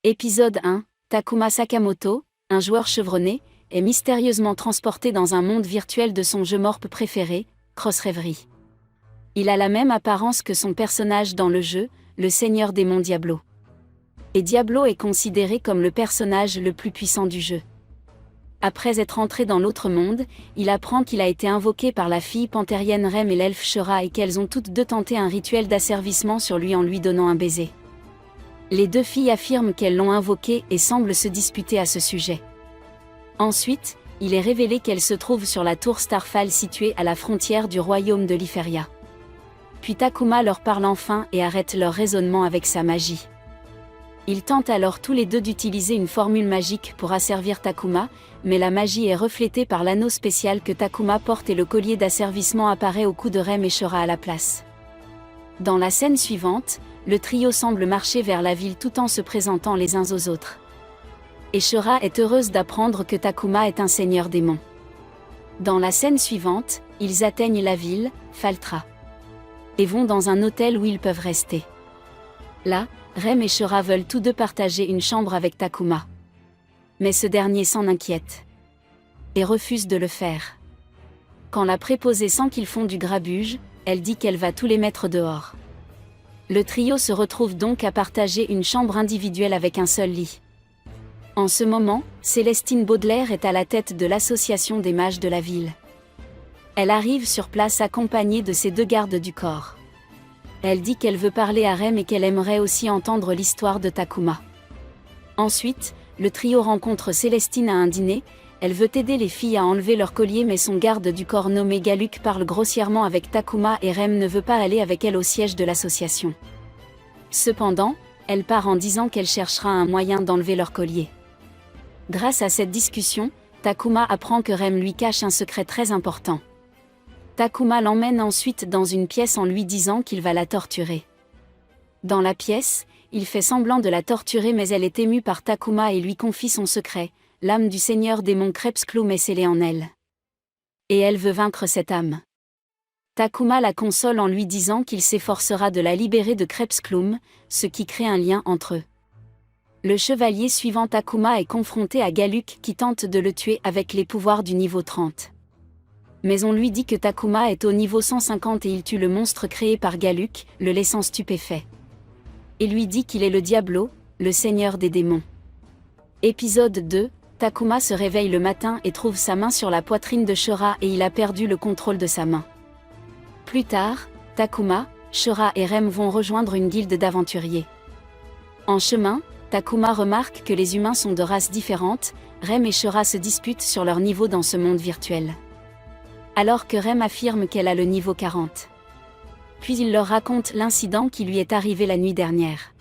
Épisode 1, Takuma Sakamoto, un joueur chevronné, est mystérieusement transporté dans un monde virtuel de son jeu morpe préféré, Cross Reverie. Il a la même apparence que son personnage dans le jeu, le Seigneur Démon Diablo. Et Diablo est considéré comme le personnage le plus puissant du jeu. Après être entré dans l'autre monde, il apprend qu'il a été invoqué par la fille panthérienne Rem et l'elfe Shura et qu'elles ont toutes deux tenté un rituel d'asservissement sur lui en lui donnant un baiser. Les deux filles affirment qu'elles l'ont invoqué et semblent se disputer à ce sujet. Ensuite, il est révélé qu'elle se trouve sur la tour Starfall située à la frontière du royaume de Liferia. Puis Takuma leur parle enfin et arrête leur raisonnement avec sa magie. Ils tentent alors tous les deux d'utiliser une formule magique pour asservir Takuma, mais la magie est reflétée par l'anneau spécial que Takuma porte et le collier d'asservissement apparaît au cou de Rem et Shura à la place. Dans la scène suivante, le trio semble marcher vers la ville tout en se présentant les uns aux autres. Et Shura est heureuse d'apprendre que Takuma est un seigneur démon. Dans la scène suivante, ils atteignent la ville, Faltra. Et vont dans un hôtel où ils peuvent rester. Là, Rem et Shura veulent tous deux partager une chambre avec Takuma. Mais ce dernier s'en inquiète. Et refuse de le faire. Quand la préposée sent qu'ils font du grabuge, elle dit qu'elle va tous les mettre dehors. Le trio se retrouve donc à partager une chambre individuelle avec un seul lit. En ce moment, Célestine Baudelaire est à la tête de l'association des mages de la ville. Elle arrive sur place accompagnée de ses deux gardes du corps. Elle dit qu'elle veut parler à Rem et qu'elle aimerait aussi entendre l'histoire de Takuma. Ensuite, le trio rencontre Célestine à un dîner. Elle veut aider les filles à enlever leur collier mais son garde du corps nommé Galuk parle grossièrement avec Takuma et Rem ne veut pas aller avec elle au siège de l'association. Cependant, elle part en disant qu'elle cherchera un moyen d'enlever leur collier. Grâce à cette discussion, Takuma apprend que Rem lui cache un secret très important. Takuma l'emmène ensuite dans une pièce en lui disant qu'il va la torturer. Dans la pièce, il fait semblant de la torturer mais elle est émue par Takuma et lui confie son secret. L'âme du seigneur démon Crepsclum est scellée en elle. Et elle veut vaincre cette âme. Takuma la console en lui disant qu'il s'efforcera de la libérer de Crepsclum, ce qui crée un lien entre eux. Le chevalier suivant Takuma est confronté à Galuk qui tente de le tuer avec les pouvoirs du niveau 30. Mais on lui dit que Takuma est au niveau 150 et il tue le monstre créé par Galuk, le laissant stupéfait. Il lui dit qu'il est le Diablo, le seigneur des démons. Épisode 2, Takuma se réveille le matin et trouve sa main sur la poitrine de Shura et il a perdu le contrôle de sa main. Plus tard, Takuma, Shura et Rem vont rejoindre une guilde d'aventuriers. En chemin, Takuma remarque que les humains sont de races différentes. Rem et Shura se disputent sur leur niveau dans ce monde virtuel. Alors que Rem affirme qu'elle a le niveau 40. Puis il leur raconte l'incident qui lui est arrivé la nuit dernière.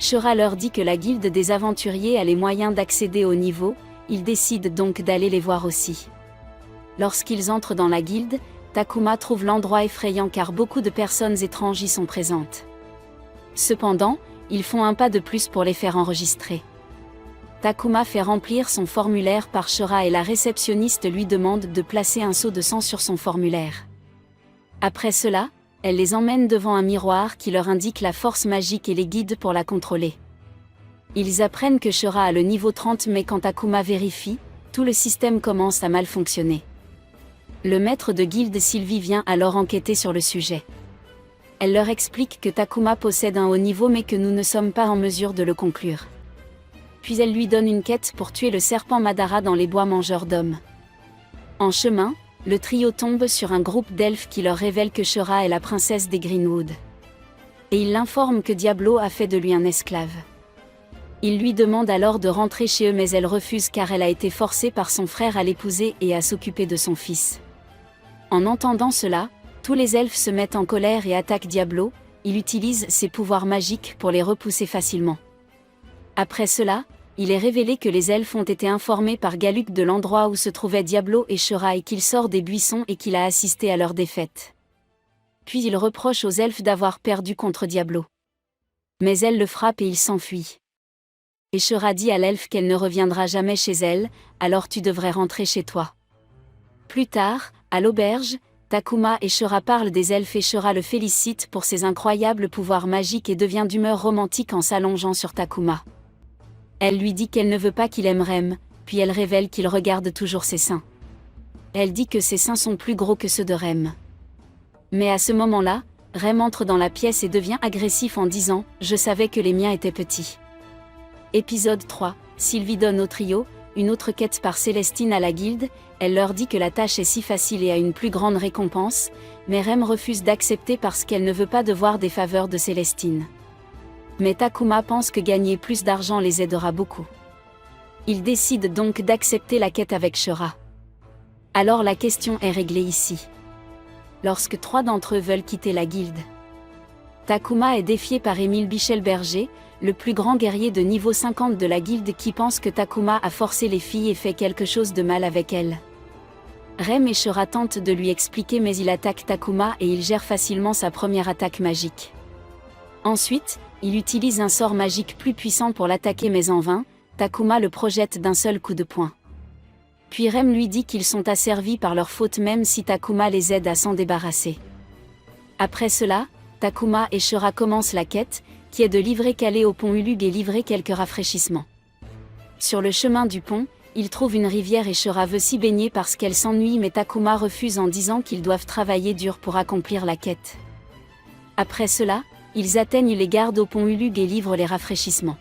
Shura leur dit que la guilde des aventuriers a les moyens d'accéder au niveau, ils décident donc d'aller les voir aussi. Lorsqu'ils entrent dans la guilde, Takuma trouve l'endroit effrayant car beaucoup de personnes étranges y sont présentes. Cependant, ils font un pas de plus pour les faire enregistrer. Takuma fait remplir son formulaire par Shura et la réceptionniste lui demande de placer un seau de sang sur son formulaire. Après cela, elle les emmène devant un miroir qui leur indique la force magique et les guide pour la contrôler. Ils apprennent que Shura a le niveau 30 mais quand Takuma vérifie, tout le système commence à mal fonctionner. Le maître de guilde Sylvie vient alors enquêter sur le sujet. Elle leur explique que Takuma possède un haut niveau mais que nous ne sommes pas en mesure de le conclure. Puis elle lui donne une quête pour tuer le serpent Madara dans les bois mangeurs d'hommes. En chemin, le trio tombe sur un groupe d'elfes qui leur révèle que Shura est la princesse des Greenwood. Et il l'informe que Diablo a fait de lui un esclave. Il lui demande alors de rentrer chez eux mais elle refuse car elle a été forcée par son frère à l'épouser et à s'occuper de son fils. En entendant cela, tous les elfes se mettent en colère et attaquent Diablo, il utilise ses pouvoirs magiques pour les repousser facilement. Après cela, il est révélé que les elfes ont été informés par Galuk de l'endroit où se trouvaient Diablo et Shura et qu'il sort des buissons et qu'il a assisté à leur défaite. Puis il reproche aux elfes d'avoir perdu contre Diablo. Mais elle le frappe et il s'enfuit. Et Shura dit à l'elfe qu'elle ne reviendra jamais chez elle, alors tu devrais rentrer chez toi. Plus tard, à l'auberge, Takuma et Shura parlent des elfes et Shura le félicite pour ses incroyables pouvoirs magiques et devient d'humeur romantique en s'allongeant sur Takuma. Elle lui dit qu'elle ne veut pas qu'il aime Rem, puis elle révèle qu'il regarde toujours ses seins. Elle dit que ses seins sont plus gros que ceux de Rem. Mais à ce moment-là, Rem entre dans la pièce et devient agressif en disant « Je savais que les miens étaient petits ». Épisode 3, Sylvie donne au trio une autre quête par Célestine à la guilde. Elle leur dit que la tâche est si facile et a une plus grande récompense, mais Rem refuse d'accepter parce qu'elle ne veut pas devoir des faveurs de Célestine. Mais Takuma pense que gagner plus d'argent les aidera beaucoup. Ils décident donc d'accepter la quête avec Shura. Alors la question est réglée ici. Lorsque 3 d'entre eux veulent quitter la guilde, Takuma est défié par Émile Bichelberger, le plus grand guerrier de niveau 50 de la guilde qui pense que Takuma a forcé les filles et fait quelque chose de mal avec elles. Rem et Shura tentent de lui expliquer mais il attaque Takuma et il gère facilement sa première attaque magique. Ensuite, il utilise un sort magique plus puissant pour l'attaquer mais en vain, Takuma le projette d'un seul coup de poing. Puis Rem lui dit qu'ils sont asservis par leur faute même si Takuma les aide à s'en débarrasser. Après cela, Takuma et Shura commencent la quête, qui est de livrer Calais au pont Ulug et livrer quelques rafraîchissements. Sur le chemin du pont, ils trouvent une rivière et Shura veut s'y baigner parce qu'elle s'ennuie mais Takuma refuse en disant qu'ils doivent travailler dur pour accomplir la quête. Après cela, ils atteignent les gardes au pont Ulug et livrent les rafraîchissements.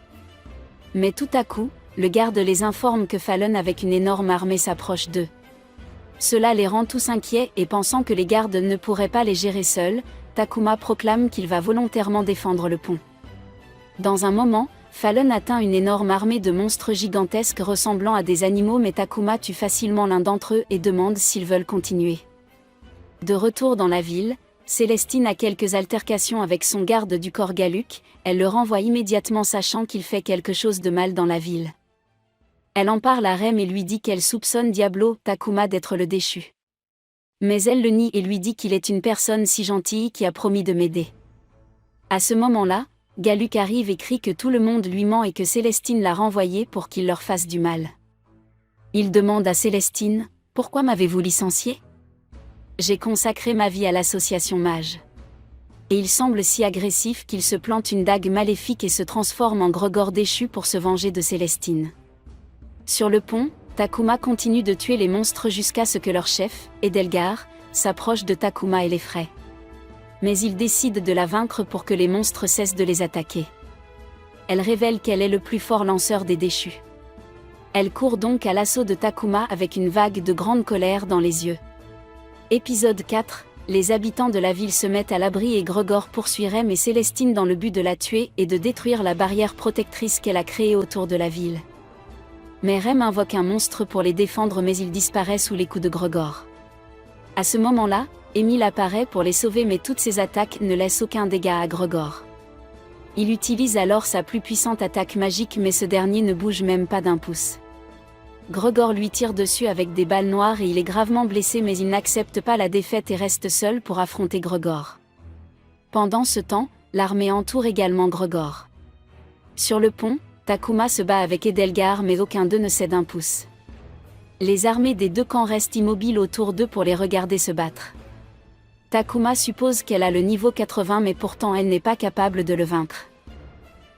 Mais tout à coup, le garde les informe que Fallen avec une énorme armée s'approche d'eux. Cela les rend tous inquiets et pensant que les gardes ne pourraient pas les gérer seuls, Takuma proclame qu'il va volontairement défendre le pont. Dans un moment, Fallen atteint une énorme armée de monstres gigantesques ressemblant à des animaux mais Takuma tue facilement l'un d'entre eux et demande s'ils veulent continuer. De retour dans la ville, Célestine a quelques altercations avec son garde du corps Galuk, elle le renvoie immédiatement sachant qu'il fait quelque chose de mal dans la ville. Elle en parle à Rem et lui dit qu'elle soupçonne Diablo, Takuma d'être le déchu. Mais elle le nie et lui dit qu'il est une personne si gentille qui a promis de m'aider. À ce moment-là, Galuk arrive et crie que tout le monde lui ment et que Célestine l'a renvoyé pour qu'il leur fasse du mal. Il demande à Célestine « Pourquoi m'avez-vous licencié ? J'ai consacré ma vie à l'association mage. » Et il semble si agressif qu'il se plante une dague maléfique et se transforme en Gregor déchu pour se venger de Célestine. Sur le pont, Takuma continue de tuer les monstres jusqu'à ce que leur chef, Edelgar, s'approche de Takuma et l'effraie. Mais il décide de la vaincre pour que les monstres cessent de les attaquer. Elle révèle qu'elle est le plus fort lanceur des déchus. Elle court donc à l'assaut de Takuma avec une vague de grande colère dans les yeux. Épisode 4, les habitants de la ville se mettent à l'abri et Gregor poursuit Rem et Célestine dans le but de la tuer et de détruire la barrière protectrice qu'elle a créée autour de la ville. Mais Rem invoque un monstre pour les défendre mais il disparaît sous les coups de Gregor. À ce moment-là, Émile apparaît pour les sauver mais toutes ses attaques ne laissent aucun dégât à Gregor. Il utilise alors sa plus puissante attaque magique mais ce dernier ne bouge même pas d'un pouce. Gregor lui tire dessus avec des balles noires et il est gravement blessé mais il n'accepte pas la défaite et reste seul pour affronter Gregor. Pendant ce temps, l'armée entoure également Gregor. Sur le pont, Takuma se bat avec Edelgar mais aucun d'eux ne cède un pouce. Les armées des deux camps restent immobiles autour d'eux pour les regarder se battre. Takuma suppose qu'elle a le niveau 80 mais pourtant elle n'est pas capable de le vaincre.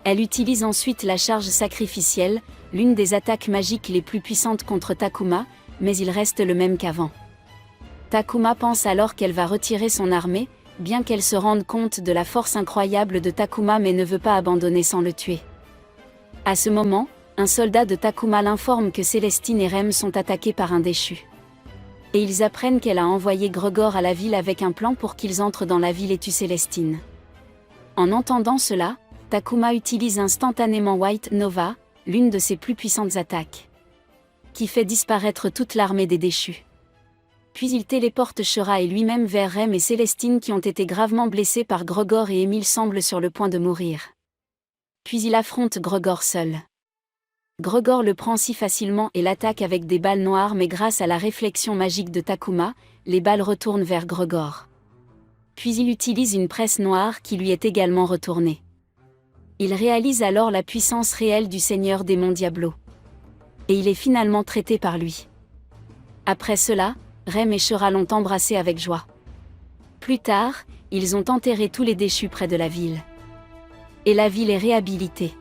Elle utilise ensuite la charge sacrificielle, l'une des attaques magiques les plus puissantes contre Takuma, mais il reste le même qu'avant. Takuma pense alors qu'elle va retirer son armée, bien qu'elle se rende compte de la force incroyable de Takuma mais ne veut pas abandonner sans le tuer. À ce moment, un soldat de Takuma l'informe que Célestine et Rem sont attaqués par un déchu. Et ils apprennent qu'elle a envoyé Gregor à la ville avec un plan pour qu'ils entrent dans la ville et tuent Célestine. En entendant cela, Takuma utilise instantanément White Nova, l'une de ses plus puissantes attaques, qui fait disparaître toute l'armée des déchus. Puis il téléporte Shura et lui-même vers Rem et Célestine qui ont été gravement blessés par Gregor et Émile semblent sur le point de mourir. Puis il affronte Gregor seul. Gregor le prend si facilement et l'attaque avec des balles noires mais grâce à la réflexion magique de Takuma, les balles retournent vers Gregor. Puis il utilise une presse noire qui lui est également retournée. Il réalise alors la puissance réelle du seigneur démon Diablo. Et il est finalement traité par lui. Après cela, Rem et Shura l'ont embrassé avec joie. Plus tard, ils ont enterré tous les déchus près de la ville. Et la ville est réhabilitée.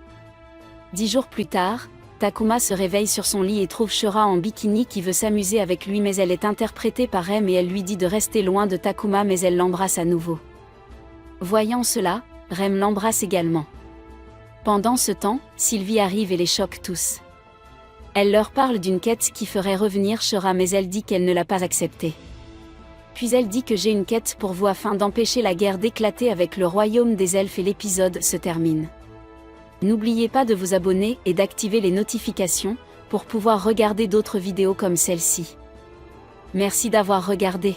10 jours plus tard, Takuma se réveille sur son lit et trouve Shura en bikini qui veut s'amuser avec lui, mais elle est interprétée par Rem et elle lui dit de rester loin de Takuma, mais elle l'embrasse à nouveau. Voyant cela, Rem l'embrasse également. Pendant ce temps, Sylvie arrive et les choque tous. Elle leur parle d'une quête qui ferait revenir Shura, mais elle dit qu'elle ne l'a pas acceptée. Puis elle dit que j'ai une quête pour vous afin d'empêcher la guerre d'éclater avec le royaume des elfes et l'épisode se termine. N'oubliez pas de vous abonner et d'activer les notifications pour pouvoir regarder d'autres vidéos comme celle-ci. Merci d'avoir regardé.